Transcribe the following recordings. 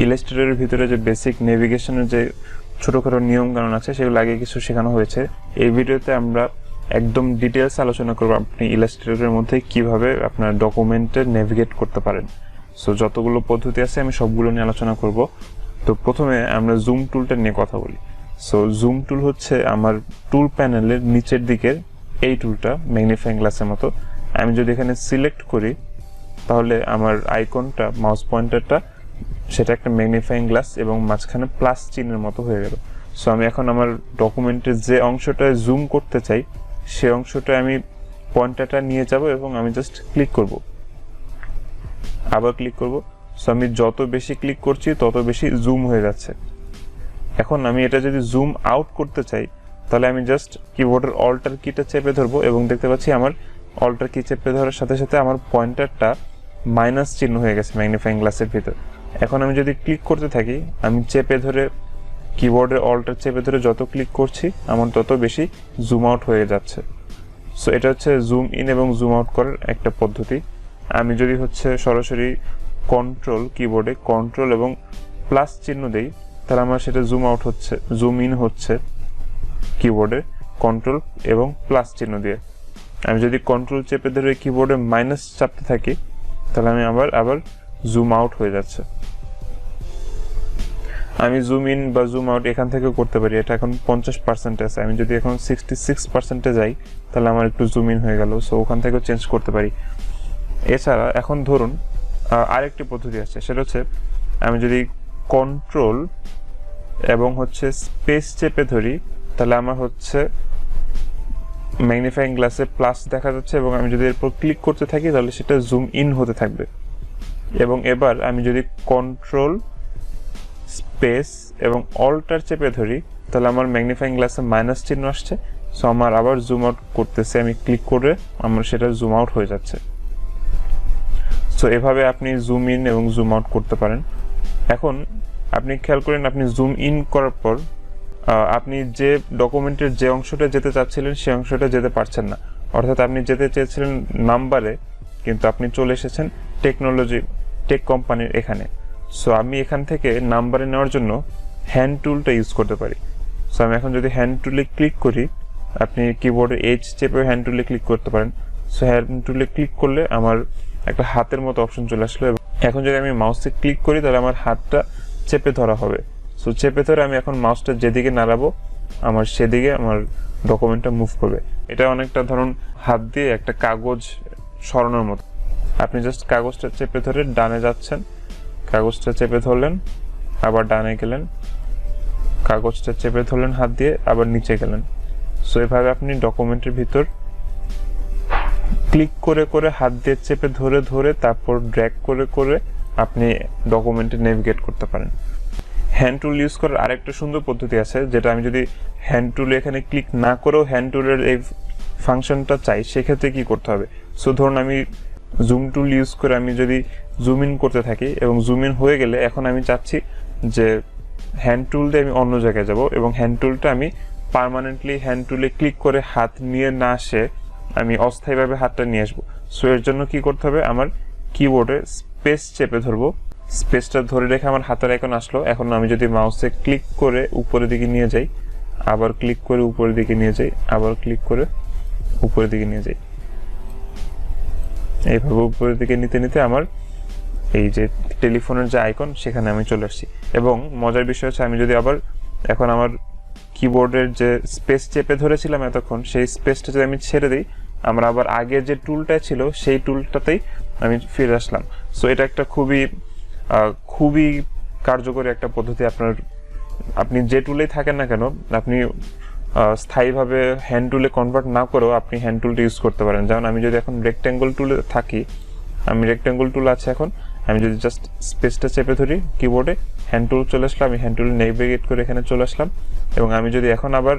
ইলাস্ট্রেটরের ভিতরে যে বেসিক নেভিগেশনের যে ছোটখাটো নিয়ম কানুন আছে সেগুলো আগে কিছু শেখানো হয়েছে। এই ভিডিওতে আমরা একদম ডিটেলস আলোচনা করব আপনি ইলাস্ট্রেটরের মধ্যে কিভাবে আপনার ডকুমেন্টে নেভিগেট করতে পারেন। সো যতগুলো পদ্ধতি আছে আমি সবগুলো নিয়ে আলোচনা করব। তো প্রথমে আমরা জুম টুলটা নিয়ে কথা বলি। সো জুম টুল হচ্ছে আমার টুল প্যানেলের নিচের দিকের এই টুলটা, ম্যাগনিফাইং গ্লাসের মতো। আমি যদি এখানে সিলেক্ট করি তাহলে আমার আইকনটা, মাউস পয়েন্টারটা, সেটা একটা ম্যাগনিফাইং গ্লাস এবং মাঝখানে প্লাস চিহ্নের মতো হয়ে গেল। সো আমি এখন আমার ডকুমেন্টের যে অংশটা জুম করতে চাই সে অংশটা আমি পয়েন্টারটা নিয়ে যাব এবং আমি জাস্ট ক্লিক করব, আবার ক্লিক করব। সো আমি যত বেশি ক্লিক করছি তত বেশি জুম হয়ে যাচ্ছে। এখন আমি এটা যদি জুম আউট করতে চাই তাহলে আমি জাস্ট কিবোর্ডের অল্টার কিটা চেপে ধরবো এবং দেখতে পাচ্ছি আমার অল্টার কি চেপে ধরার সাথে সাথে আমার পয়েন্টারটা মাইনাস চিহ্ন হয়ে গেছে ম্যাগনিফাইং গ্লাসের ভিতর। এখন আমি যদি ক্লিক করতে থাকি, আমি চেপে ধরে কিবোর্ডের অল্টার চেপে ধরে যত ক্লিক করছি আমার তত বেশি জুম আউট হয়ে যাচ্ছে। সো এটা হচ্ছে জুম ইন এবং জুম আউট করার একটা পদ্ধতি। আমি যদি সরাসরি কন্ট্রোল কিবোর্ডে কন্ট্রোল এবং প্লাস চিহ্ন দেই তাহলে আমার সেটা জুম আউট হচ্ছে, জুম ইন হচ্ছে কিবোর্ডে কন্ট্রোল এবং প্লাস চিহ্ন দিয়ে। আমি যদি কন্ট্রোল চেপে ধরে কিবোর্ডে মাইনাস চাপতে থাকি তাহলে আমি আবার জুম আউট হয়ে যাচ্ছে। আমি জুম ইন বা জুম আউট এখান থেকে করতে পারি। এটা এখন 50% আছে, আমি যদি এখন 66% যাই তাহলে আমার একটু জুম ইন হয়ে গেল। সো ওখান থেকেও চেঞ্জ করতে পারি। এছাড়া এখন ধরুন আরেকটি পদ্ধতি আছে, সেটা হচ্ছে আমি যদি কন্ট্রোল এবং স্পেস চেপে ধরি তাহলে আমার ম্যাগনিফাইং গ্লাসে প্লাস দেখা যাচ্ছে এবং আমি যদি এরপর ক্লিক করতে থাকি তাহলে সেটা জুম ইন হতে থাকবে। এবং এবার আমি যদি কন্ট্রোল স্পেস এবং অল্টার চেপে ধরি তাহলে আমার ম্যাগনিফাইং গ্লাসে মাইনাস চিহ্ন আসছে। সো আমার আবার জুম আউট করতেছে, আমি ক্লিক করে আমার সেটা জুম আউট হয়ে যাচ্ছে। সো এভাবে আপনি জুম ইন এবং জুম আউট করতে পারেন। এখন আপনি খেয়াল করেন, আপনি জুম ইন করার পর আপনি যে ডকুমেন্টের যে অংশটা যেতে চাচ্ছিলেন সেই অংশটা যেতে পারছেন না। অর্থাৎ আপনি যেতে চেয়েছিলেন নাম্বারে, কিন্তু আপনি চলে এসেছেন টেক কোম্পানির এখানে। সো আমি এখান থেকে নাম্বারে নেওয়ার জন্য হ্যান্ড টুলটা ইউজ করতে পারি। সো আমি এখন যদি হ্যান্ড টুলে ক্লিক করি, আপনি কিবোর্ডে এইচ চেপে হ্যান্ড টুলে ক্লিক করতে পারেন। সো হ্যান্ড টুলে ক্লিক করলে আমার একটা হাতের মতো অপশন চলে আসলো। এখন যদি আমি মাউসে ক্লিক করি তাহলে আমার হাতটা চেপে ধরা হবে। সো চেপে ধরে আমি এখন মাউসটা যেদিকে নাড়াবো আমার সেদিকে আমার ডকুমেন্টটা মুভ করবে। এটা অনেকটা ধরুন হাত দিয়ে একটা কাগজ সরানোর মতো। আপনি জাস্ট কাগজটা চেপে ধরে ডানে যাচ্ছেন, কাগজটা চেপে ধরলেন, আবার ডানে গেলেন, কাগজটা চেপে ধরলেন হাত দিয়ে, আবার নিচে গেলেন। সো এভাবে আপনি ডকুমেন্টের ভিতর ক্লিক করে করে হাত দিয়ে চেপে ধরে ধরে তারপর ড্র্যাগ করে করে আপনি ডকুমেন্টে নেভিগেট করতে পারেন। হ্যান্ড টুল ইউজ করার আরেকটা সুন্দর পদ্ধতি আছে, যেটা আমি যদি হ্যান্ড টুলে এখানে ক্লিক না করেও হ্যান্ড টুলের এই ফাংশনটা চাই, সেক্ষেত্রে কি করতে হবে। সো ধরুন আমি জুম টুল ইউজ করে আমি যদি জুম ইন করতে থাকি এবং জুম ইন হয়ে গেলে এখন আমি চাচ্ছি যে হ্যান্ড টুল দিয়ে আমি অন্য জায়গায় যাব এবং হ্যান্ড টুলটা আমি পার্মানেন্টলি হ্যান্ড টুলে ক্লিক করে হাত নিয়ে না আসে আমি অস্থায়ীভাবে হাতটা নিয়ে আসবো। সো এর জন্য কি করতে হবে, আমার কিবোর্ডে স্পেস চেপে ধরবো, স্পেসটা ধরে রেখে আমার হাতের আইকন আসলো। এখন আমি যদি মাউসে ক্লিক করে উপরের দিকে নিয়ে যাই, আবার ক্লিক করে উপরের দিকে নিয়ে যাই, আবার ক্লিক করে উপরের দিকে নিয়ে যাই, এইভাবে উপরের দিকে নিতে নিতে আমার এই যে টেলিফোনের যে আইকন সেখানে আমি চলে আসছি। এবং মজার বিষয় হচ্ছে আমি যদি আবার এখন আমার কিবোর্ডের যে স্পেস চেপে ধরেছিলাম এতক্ষণ, সেই স্পেসটা যদি আমি ছেড়ে দিই আমরা আবার আগে যে টুলটা ছিল সেই টুলটাতেই আমি ফিরে আসলাম। সো এটা একটা খুবই কার্যকরী একটা পদ্ধতি। আপনি যে টুলেই থাকেন না কেন, আপনি স্থায়ীভাবে হ্যান্ড টুলে কনভার্ট না করেও আপনি হ্যান্ড টুলটা ইউজ করতে পারেন। যেমন আমি যদি এখন রেক্ট্যাঙ্গল টুলে থাকি, আমি রেক্ট্যাঙ্গল টুল আছে, এখন আমি যদি জাস্ট স্পেসটা চেপে ধরি কিবোর্ডে, হ্যান্ড টুল চলে আসলাম, আমি হ্যান্ড টুল নেভিগেট করে এখানে চলে আসলাম। এবং আমি যদি এখন আবার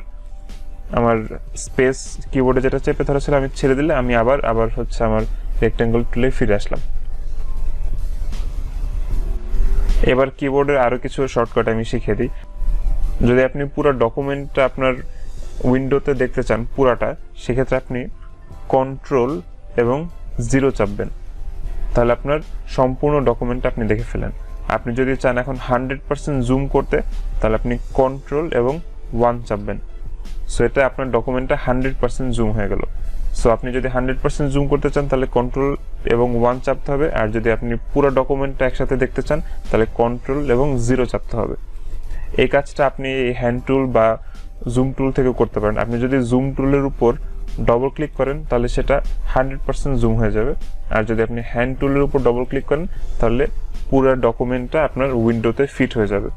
আমার স্পেস কিবোর্ডে যেটা চেপে ধরা ছিল আমি ছেড়ে দিলে আমি আবার আমার রেক্ট্যাঙ্গল টুলে ফিরে আসলাম। এবার কিবোর্ডের আরো কিছু শর্টকাট আমি শিখিয়ে দিই। যদি আপনি পুরো ডকুমেন্টটা আপনার উইন্ডোতে দেখতে চান পুরাটা, সেক্ষেত্রে আপনি কন্ট্রোল এবং 0 চাপবেন, তাহলে আপনার সম্পূর্ণ ডকুমেন্টটা আপনি দেখে ফেলেন। আপনি যদি চান এখন 100% জুম করতে, তাহলে আপনি কন্ট্রোল এবং 1 চাপবেন। সো এটা আপনার ডকুমেন্টটা 100% জুম হয়ে গেল। সো আপনি যদি 100% জুম করতে চান তাহলে কন্ট্রোল এবং 1 চাপতে হবে, আর যদি আপনি পুরো ডকুমেন্টটা একসাথে দেখতে চান তাহলে কন্ট্রোল এবং 0 চাপতে হবে। এই কাজটা আপনি হ্যান্ড টুল বা জুম টুল থেকেও করতে পারেন। আপনি যদি জুম টুলের উপর ডবল ক্লিক করেন তাহলে সেটা 100% জুম হয়ে যাবে, আর যদি আপনি হ্যান্ড টুলের উপর ডবল ক্লিক করেন তাহলে পুরো ডকুমেন্টটা আপনার উইন্ডোতে ফিট হয়ে যাবে।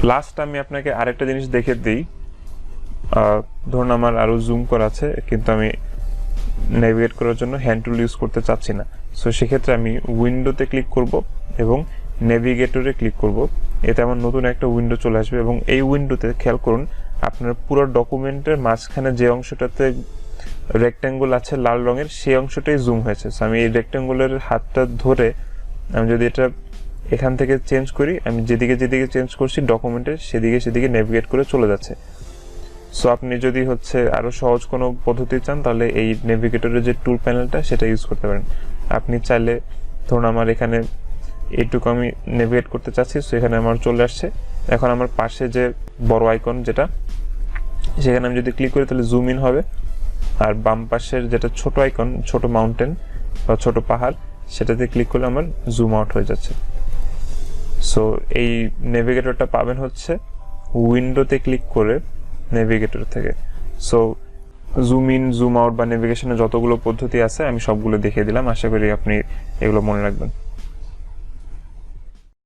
লাস্ট আমি আপনাকে আরেকটা জিনিস দেখে দিই। ধরুন আমার আরও জুম করা আছে, কিন্তু আমি নেভিগেট করার জন্য হ্যান্ড টুল ইউজ করতে চাচ্ছি না। সো সেক্ষেত্রে আমি উইন্ডোতে ক্লিক করব এবং নেভিগেটরে ক্লিক করব। এতে আমার নতুন একটা উইন্ডো চলে আসবে, এবং এই উইন্ডোতে খেয়াল করুন আপনার পুরো ডকুমেন্টের মাঝখানে যে অংশটাতে রেক্ট্যাঙ্গুল আছে লাল রঙের, সেই অংশটাই জুম হয়েছে। সো আমি এই রেক্ট্যাঙ্গুলের হাতটা ধরে আমি যদি এটা এখান থেকে চেঞ্জ করি, আমি যেদিকে যেদিকে চেঞ্জ করছি ডকুমেন্টের সেদিকে নেভিগেট করে চলে যাচ্ছে। সো আপনি যদি আরও সহজ কোনো পদ্ধতি চান তাহলে এই নেভিগেটরের যে টুল প্যানেলটা সেটা ইউজ করতে পারেন। আপনি চাইলে ধরুন আমার এখানে এইটুকু আমি নেভিগেট করতে চাচ্ছি, সো এখানে আমার চলে আসছে। এখন আমার পাশে যে বড় আইকন যেটা, সেখানে আমি যদি ক্লিক করি তাহলে জুম ইন হবে, আর বাম পাশের যেটা ছোট আইকন, ছোট মাউন্টেন বা ছোট পাহাড়, সেটাতে ক্লিক করলে আমার জুম আউট হয়ে যাচ্ছে। সো এই নেভিগেটরটা পাবেন উইন্ডোতে ক্লিক করে নেভিগেটর থেকে। So zoom in, zoom out বা নেভিগেশনের যতগুলো পদ্ধতি আছে আমি সবগুলো দেখিয়ে দিলাম। আশা করি আপনি এগুলো মনে রাখবেন।